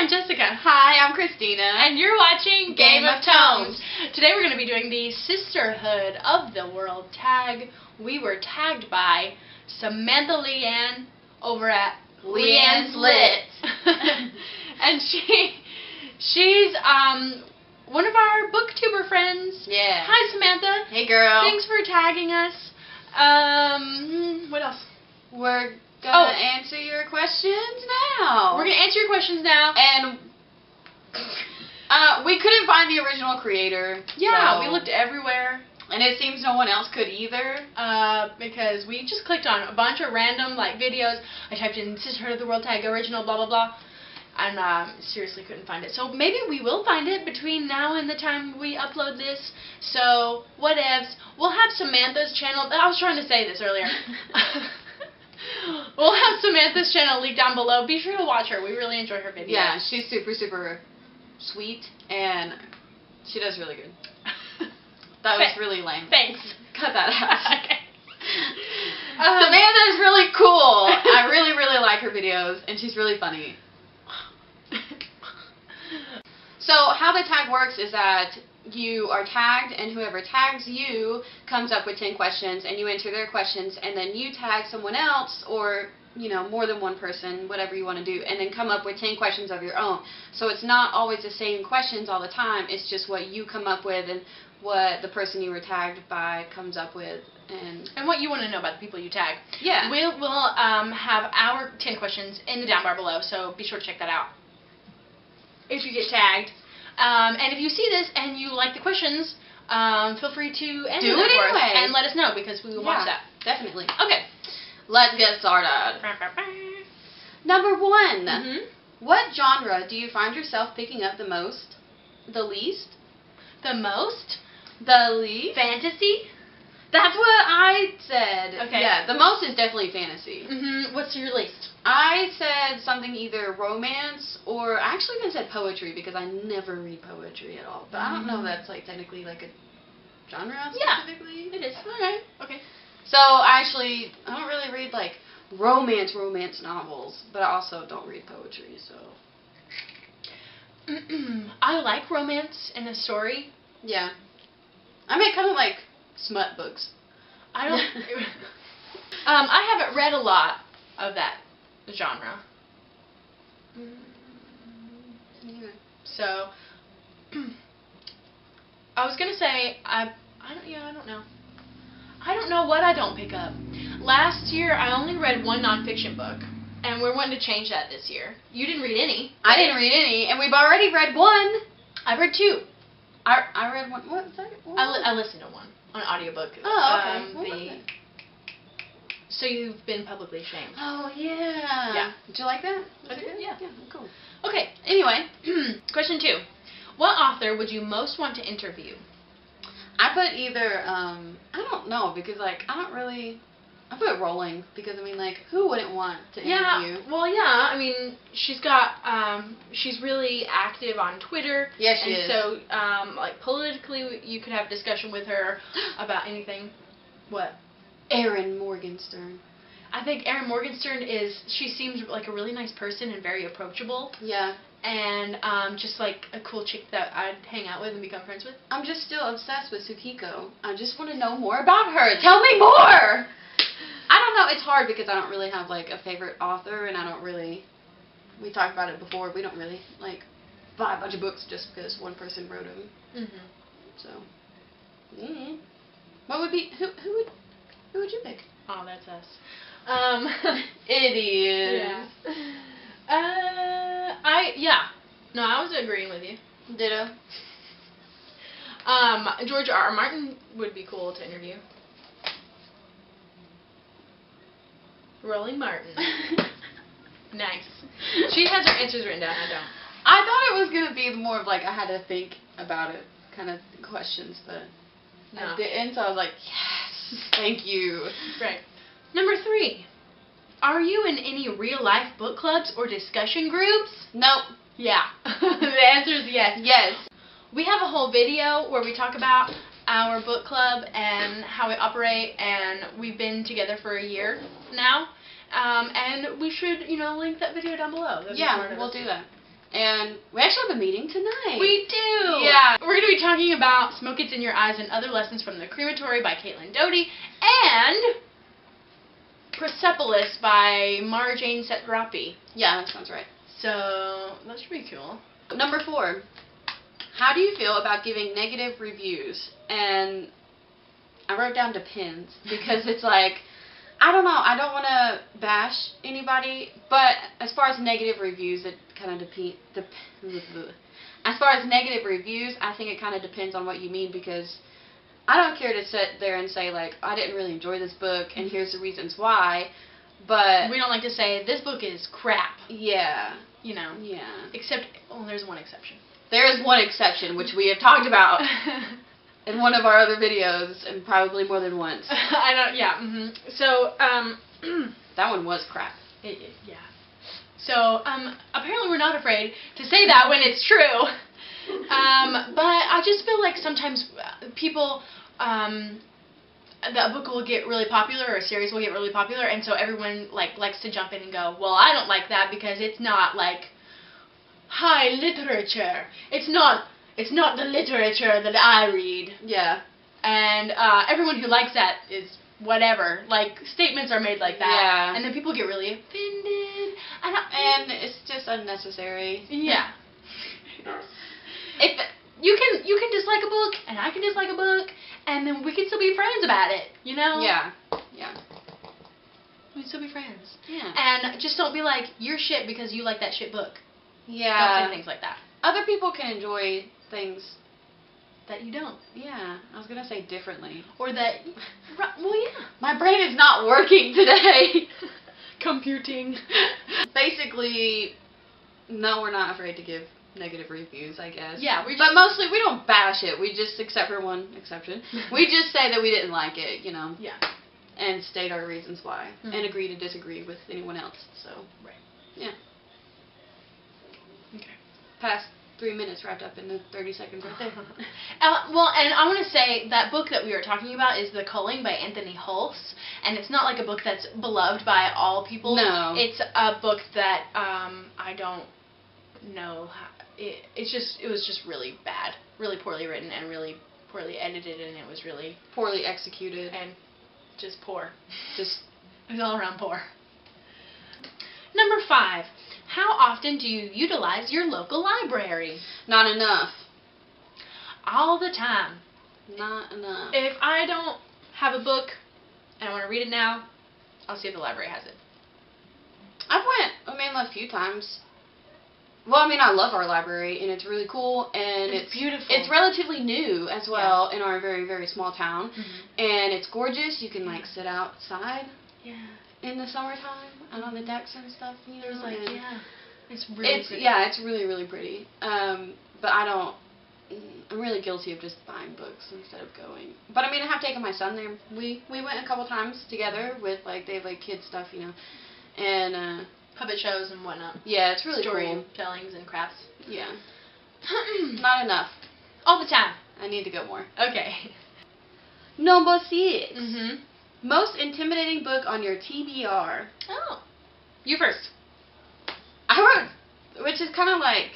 I'm Jessica. Hi, I'm Christeena. And you're watching Game of Tomes. Today we're going to be doing the Sisterhood of the World tag. We were tagged by Samantha Leanne over at Leanne's Lit. And she's one of our booktuber friends. Yeah. Hi, Samantha. Hey, girl. Thanks for tagging us. What else? We're gonna answer your questions now. We're gonna answer your questions now. And we couldn't find the original creator. Yeah, so. we looked everywhere. And it seems no one else could either. Because we just clicked on a bunch of random videos. I typed in Sisterhood of the World tag original blah blah blah. And seriously couldn't find it. So maybe we will find it between now and the time we upload this. So whatevs. We'll have Samantha's channel. I was trying to say this earlier. We'll have Samantha's channel linked down below. Be sure to watch her. We really enjoy her videos. Yeah, she's super, super sweet, and she does really good. That was really lame. Thanks. Cut that out. Okay. Samantha is really cool. I really, really like her videos, and she's really funny. So how the tag works is that you are tagged, and whoever tags you comes up with 10 questions, and you answer their questions, and then you tag someone else, or more than one person, whatever you want to do, and then come up with 10 questions of your own. So it's not always the same questions all the time. It's just what you come up with and what the person you were tagged by comes up with, and what you want to know about the people you tag. Yeah. We'll have our 10 questions in the down bar below, so be sure to check that out if you get tagged. And if you see this and you like the questions, feel free to enter do them it for us anyway and let us know, because we will watch that. Definitely. Okay. Let's get started. Number 1. What genre do you find yourself picking up the most? The least? The most? The least? Fantasy? That's what I said. Okay. Yeah, the most is definitely fantasy. What's your least? I said something either romance or I actually even said poetry, because I never read poetry at all. But I don't know if that's technically a genre specifically. Yeah, it is. Alright. Okay. So I don't really read romance novels, but I also don't read poetry, so. I like romance in a story. Yeah. I mean, kind of like smut books. I don't. I haven't read a lot of that genre. Yeah. So I was gonna say I don't know. I don't know what I don't pick up. Last year I only read one nonfiction book, and we're wanting to change that this year. You didn't read any. I didn't read any, and we've already read one. I read 2. I read one. What was that? I listened to one on an audiobook. Oh, okay. So You've Been Publicly Shamed. Oh, yeah. Yeah. Did you like that? I did, yeah. Yeah, cool. Okay. Anyway. Question 2. What author would you most want to interview? I put either, I don't know, because, I don't really, I put Rowling, because, who wouldn't want to interview? Well, yeah, she's got, she's really active on Twitter. Yes, she is. And so, politically, you could have a discussion with her about anything. What? Erin Morgenstern. I think Erin Morgenstern she seems like a really nice person and very approachable. Yeah. And just a cool chick that I'd hang out with and become friends with. I'm just still obsessed with Tsukiko. I just want to know more about her. Tell me more! I don't know. It's hard because I don't really have a favorite author, and I don't really. We talked about it before. We don't really buy a bunch of books just because one person wrote them. So. What would be who would you pick? Oh, that's us. It is. Yeah. No, I was agreeing with you. Ditto. George R. R. Martin would be cool to interview. Rolling Martin. Nice. She has her answers written down. I don't. I thought it was gonna be more of I had to think about it kind of questions, but no. I didn't. So I was like, yes, thank you. Right. Number 3. Are you in any real-life book clubs or discussion groups? Nope. Yeah. The answer is yes. Yes. We have a whole video where we talk about our book club and how we operate, and we've been together for a year now. And we should, link that video down below. Yeah, we'll do that. And we actually have a meeting tonight. We do! Yeah. We're going to be talking about Smoke Gets in Your Eyes and Other Lessons from the Crematory by Caitlin Doty and Persepolis by Mara Jane Setrapi. Yeah, that sounds right. So, that should be cool. Number 4. How do you feel about giving negative reviews? And I wrote down depends because it's like, I don't know, I don't want to bash anybody, but as far as negative reviews, it kind of depends. As far as negative reviews, I think it kind of depends on what you mean, because I don't care to sit there and say, like, I didn't really enjoy this book, and here's the reasons why, but... We don't like to say, this book is crap. Yeah. You know. Yeah. Except, there's one exception. There is one exception, which we have talked about in one of our other videos, and probably more than once. I don't, yeah. So, that one was crap. Yeah. So, apparently we're not afraid to say that when it's true. But I just feel like sometimes people, a book will get really popular, or a series will get really popular, and so everyone, likes to jump in and go, well, I don't like that because it's not, high literature. It's not the literature that I read. Yeah. And, everyone who likes that is whatever. Statements are made like that. Yeah. And then people get really offended. And it's just unnecessary. Yeah. If you can dislike a book, and I can dislike a book, and then we can still be friends about it, you know? Yeah. Yeah. We can still be friends. Yeah. And just don't be like, you're shit because you like that shit book. Yeah. Don't say things like that. Other people can enjoy things that you don't. Yeah. I was going to say differently. Or that, well, yeah. My brain is not working today. Computing. Basically, no, we're not afraid to give negative reviews, I guess. Yeah, but mostly we don't bash it. We just, except for one exception, we just say that we didn't like it, you know. Yeah. And state our reasons why, and agree to disagree with anyone else. So. Right. Yeah. Okay. Past 3 minutes wrapped up in the 30 seconds right there. Well, and I want to say that book that we were talking about is The Culling by Anthony Hulse, and it's not like a book that's beloved by all people. No. It's a book that I don't know. It was just really bad, really poorly written, and really poorly edited, and it was really poorly executed and just poor. Just it was all around poor. Number 5. How often do you utilize your local library? Not enough. All the time. Not enough. If I don't have a book and I want to read it now, I'll see if the library has it. I've went, a few times. Well, I love our library, and it's really cool, and it's beautiful. It's relatively new as well in our very, very small town, and it's gorgeous. You can sit outside. Yeah. In the summertime, out on the decks and stuff, you know. There's it's really pretty. Yeah, it's really, really pretty. But I'm really guilty of just buying books instead of going. But I have taken my son there. We went a couple times together with they have kids stuff, you know, and puppet shows and whatnot. Yeah, it's really cool. Storytellings and crafts. Yeah. Not enough. All the time. I need to go more. Okay. Number 6. Most intimidating book on your TBR. Oh. You first. I wrote, which is kind of I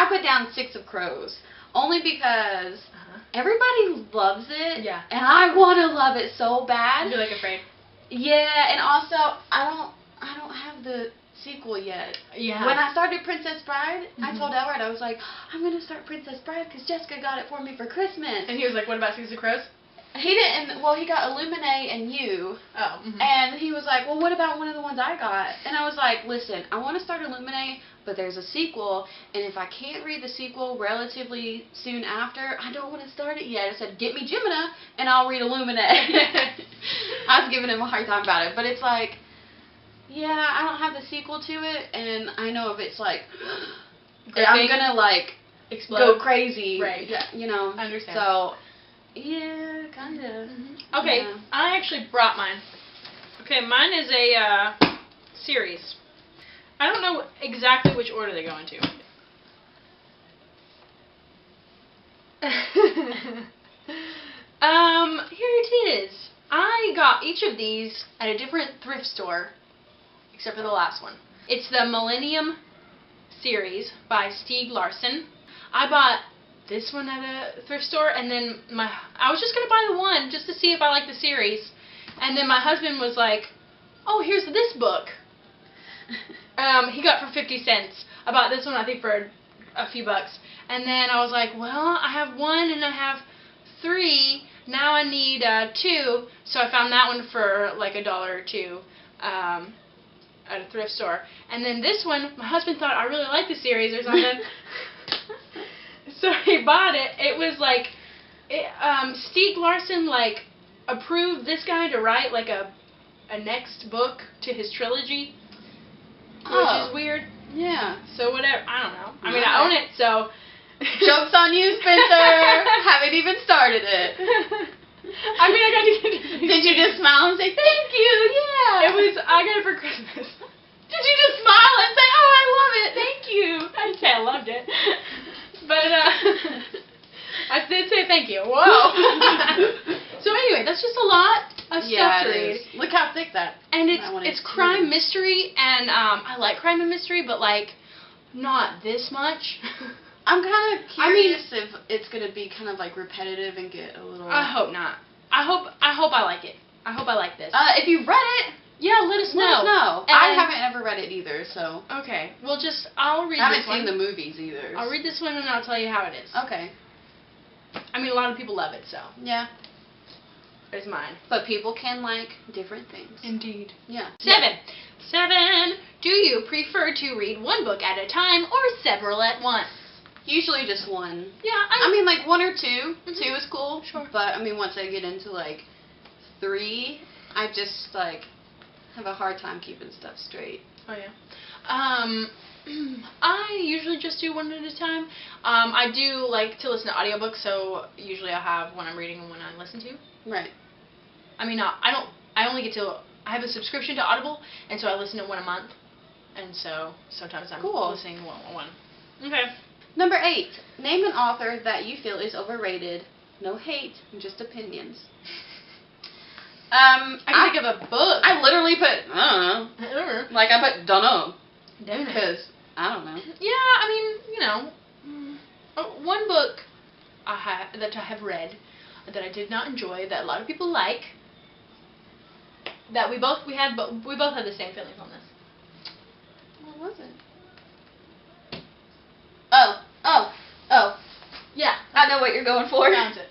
put down 6 of Crows, only because everybody loves it, and I want to love it so bad. You're afraid. Yeah, and also I don't have the sequel yet. Yeah. When I started Princess Bride, I told Elred, I was like, I'm gonna start Princess Bride because Jessica got it for me for Christmas. And he was like, what about 6 of Crows? He didn't. Well, he got Illuminate and You. Oh. And he was like, well, what about one of the ones I got? And I was like, listen, I want to start Illuminate, but there's a sequel, and if I can't read the sequel relatively soon after, I don't want to start it yet. I said, get me Gemina, and I'll read Illuminate. I was giving him a hard time about it, but it's yeah, I don't have the sequel to it, and I know if it's I'm gonna explode, go crazy, right? You know. I understand. So. Yeah, kind of. Okay, yeah. I actually brought mine. Okay, mine is a series. I don't know exactly which order they go into. Here it is. I got each of these at a different thrift store, except for the last one. It's the Millennium series by Stieg Larsson. I bought this one at a thrift store, and then I was just going to buy the one just to see if I liked the series. And then my husband was like, oh, here's this book. He got for 50 cents. I bought this one, I think, for a few bucks. And then I was like, well, I have one and I have 3. Now I need 2. So I found that one for like $1 or $2 at a thrift store. And then this one, my husband thought I really liked the series or something. So he bought it. It was like, Stieg Larsson like approved this guy to write like a next book to his trilogy, which is weird. Yeah. So whatever. I don't know. I mean, I own it, so. Joke's on you, Spencer. Haven't even started it. I mean, I got to get it. Did you just smile and say thank you? Yeah. I got it for Christmas. Did you just smile and say, oh, I love it, thank you? I didn't say I loved it, but I did say thank you. Whoa. So anyway, that's just a lot of stuff to read. Look how thick that. And it's crime mystery, and I like crime and mystery, but like not this much. I'm kind of curious if it's gonna be kind of like repetitive and get a little. I hope not. I hope I like it. I hope I like this. If you read it, yeah, let us know. Let us know. I haven't ever read it either, so. Okay. Well, I'll read this one. I haven't seen the movies either. I'll read this one and I'll tell you how it is. Okay. I mean, a lot of people love it, so. Yeah. There's mine. But people can like different things. Indeed. Yeah. 7. Do you prefer to read one book at a time or several at once? Usually just one. Yeah. I mean, like 1 or 2. Mm-hmm. 2 is cool. Sure. But, I mean, once I get into, like, 3, I just, like, have a hard time keeping stuff straight. Oh, yeah. I usually just do one at a time. I do like to listen to audiobooks, so usually I have one I'm reading and one I listen to. Right. I mean, I only get to, I have a subscription to Audible, and so I listen to one a month. And so sometimes I'm listening to one. Okay. Number 8. Name an author that you feel is overrated. No hate, just opinions. I can think of a book. I literally put, I don't know. Like, I put, don't know. Don't know. Because, I don't know. Yeah, I mean, you know, one book that I have read that I did not enjoy, that a lot of people like, that we both had the same feelings on this. What was it? Oh. Yeah. I know what you're going for. Found it.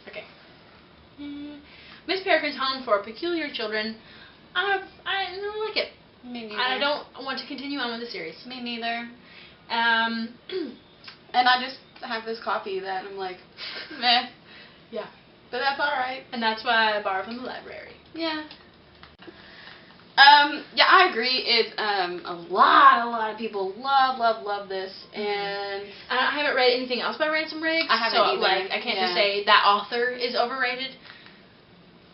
Okay. Miss Peregrine's Home for Peculiar Children. I don't like it. Me neither. I don't want to continue on with the series. Me neither. And I just have this copy that I'm like, meh. Yeah. But that's alright. And that's why I borrow from the library. Yeah. Yeah, I agree. It's a lot of people love this, and I haven't read anything else by Ransom Riggs. I haven't so either. Like, I can't just say that author is overrated.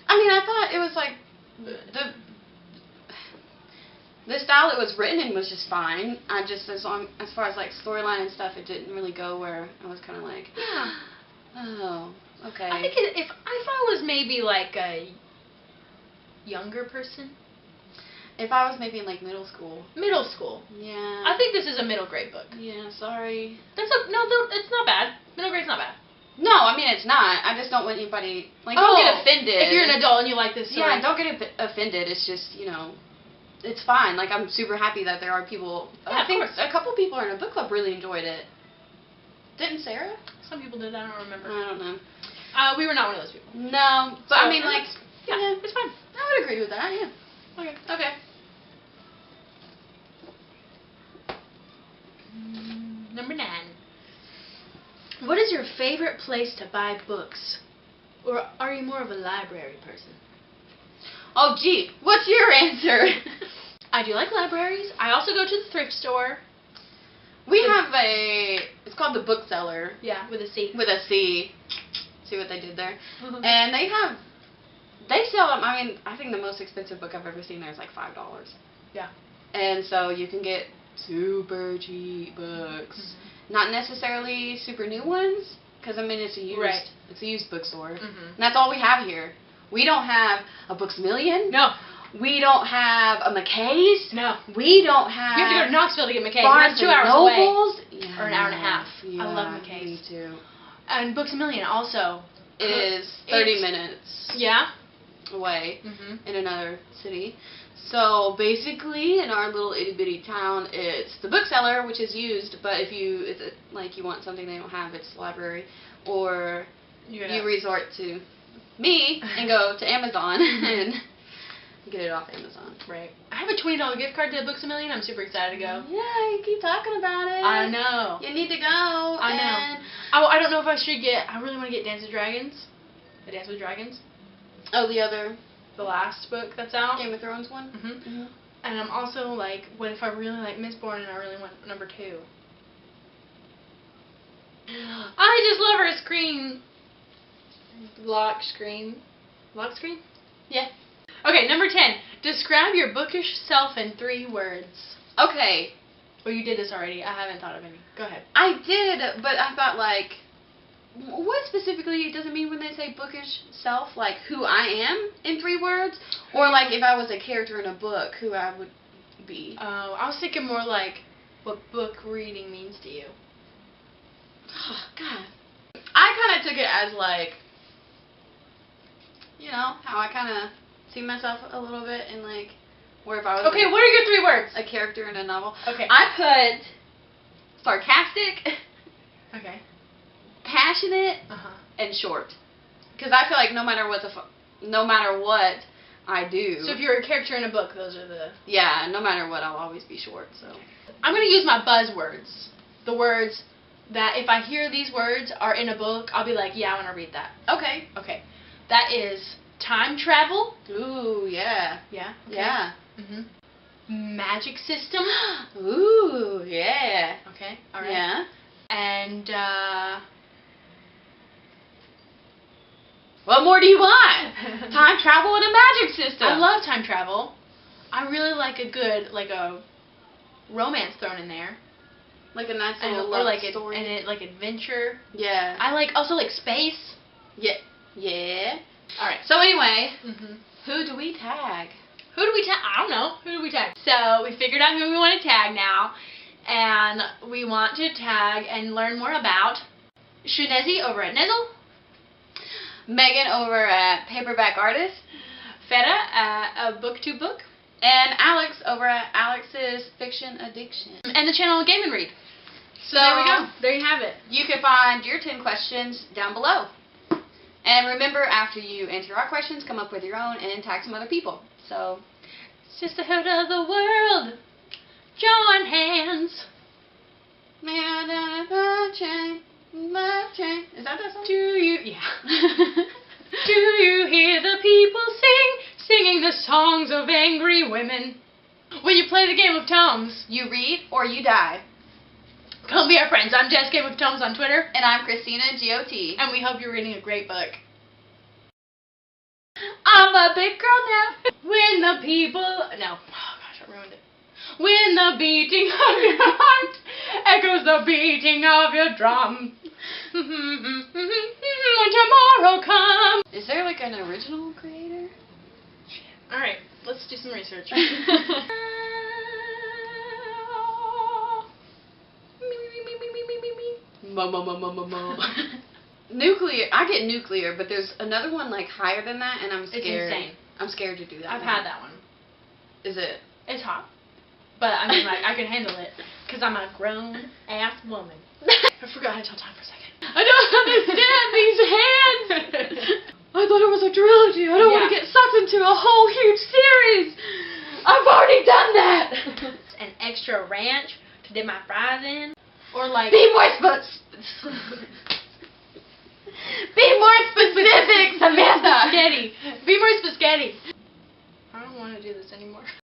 I mean, I thought it was like the style it was written in was just fine. I just as far as like storyline and stuff, it didn't really go where I was kind of like, oh, okay. I think if I was maybe like a younger person. If I was maybe in like middle school. Middle school. Yeah. I think this is a middle grade book. Yeah, sorry. No, it's not bad. Middle grade's not bad. No, I mean it's not. I just don't want anybody like don't get offended. If you're an adult and you like this story. Yeah, don't get offended. It's just, you know, it's fine. Like I'm super happy that there are people. Yeah, I think a couple people in a book club really enjoyed it. Didn't Sarah? Some people did. I don't remember. I don't know. We were not one of those people. No, but I mean like yeah, it's fine. I would agree with that. Yeah. Okay. Number 9. What is your favorite place to buy books? Or are you more of a library person? Oh, gee. What's your answer? I do like libraries. I also go to the thrift store. We have it's called the Bookseller. Yeah, with a C. With a C. See what they did there? And they sell them. I mean, I think the most expensive book I've ever seen there is like $5. Yeah. And so you can get super cheap books. Mm-hmm. Not necessarily super new ones, because I mean it's a used bookstore. Mm-hmm. And that's all we have here. We don't have a Books A Million. No. We don't have a McKay's. No. We don't have. You have to go to Knoxville to get McKay's. Barnes That's 2 hours Nobles. away. Yeah, or an hour and a half. Yeah, I love McKay's. Me too. And Books A Million also. It is 30 minutes Yeah. away Mhm. in another city. So basically, in our little itty bitty town, it's the bookseller, which is used. But if you want something they don't have, it's the library, or you resort to me and go to Amazon and get it off Amazon. Right. I have a $20 gift card to Books A Million. I'm super excited to go. Yeah, you keep talking about it. I know. You need to go. I know. I don't know if I should get. I really want to get Dance with Dragons. The Dance with Dragons. Oh, The last book that's out. Game of Thrones one. Mhm. And I'm also like, what if I really like Mistborn and I really want number 2? I just love her screen. Lock screen. Lock screen? Yeah. Okay, number 10. Describe your bookish self in 3 words. Okay. Well, you did this already. I haven't thought of any. Go ahead. I did, but I thought, like, what specifically does it mean when they say bookish self? Like, who I am in 3 words? Or, like, if I was a character in a book, who I would be? Oh, I was thinking more like what book reading means to you. Oh, God. I kind of took it as, like, you know, how I kind of see myself a little bit in, like, where if I was Okay, what are your 3 words? a character in a novel. Okay. I put sarcastic, Okay. passionate, and short. Because I feel like no matter what I do. So if you're a character in a book, those are the... Yeah, no matter what, I'll always be short, so. I'm going to use my buzzwords. The words that if I hear these words are in a book, I'll be like, yeah, I want to read that. Okay. Okay. That is time travel. Ooh, yeah. Yeah? Okay. Yeah. Magic system. Ooh, yeah. Okay, alright. Yeah. And, what more do you want? Time travel and a magic system. I love time travel. I really like a good, like a romance thrown in there. Like a nice little or love like story. and like adventure. Yeah. I like, also like space. Yeah. Yeah. Alright. So anyway, Mm-hmm. who do we tag? Who do we tag? I don't know. Who do we tag? So we figured out who we want to tag now. And we want to tag and learn more about Shunezi over at Nezzle, Megan over at Paperback Artist, Feta at booktube book, and Alex over at Alex's Fiction Addiction. and the channel Game and Read. So there we go. There you have it. You can find your 10 questions down below. And remember, after you answer our questions, come up with your own and tag some other people. So, Sisterhood of the world, join hands. Is that song? Do you? Yeah. Do you hear the people singing the songs of angry women? When you play the game of Tomes, You read or you die. come be our friends. I'm Jess Game of Tomes on Twitter, And I'm Christeena, GOT. and we hope you're reading a great book. I'm a big girl now. When the people... No. Oh, gosh, I ruined it. When the beating of your heart echoes the beating of your drum. When tomorrow comes. Is there like an original creator? Alright, let's do some research. Nuclear. I get nuclear, but there's another one like higher than that, and I'm scared. It's insane. I'm scared to do that. I've had that one. Is it? It's hot. But I mean, like, I can handle it. Because I'm a grown-ass woman. I forgot to tell time for a second. I don't understand these hands. I thought it was a trilogy. I don't want to get sucked into a whole huge series. I've already done that. An extra ranch to dip my fries in. Or like... Be more specific, Samantha. Spaghetti. Be more spaghetti. I don't want to do this anymore.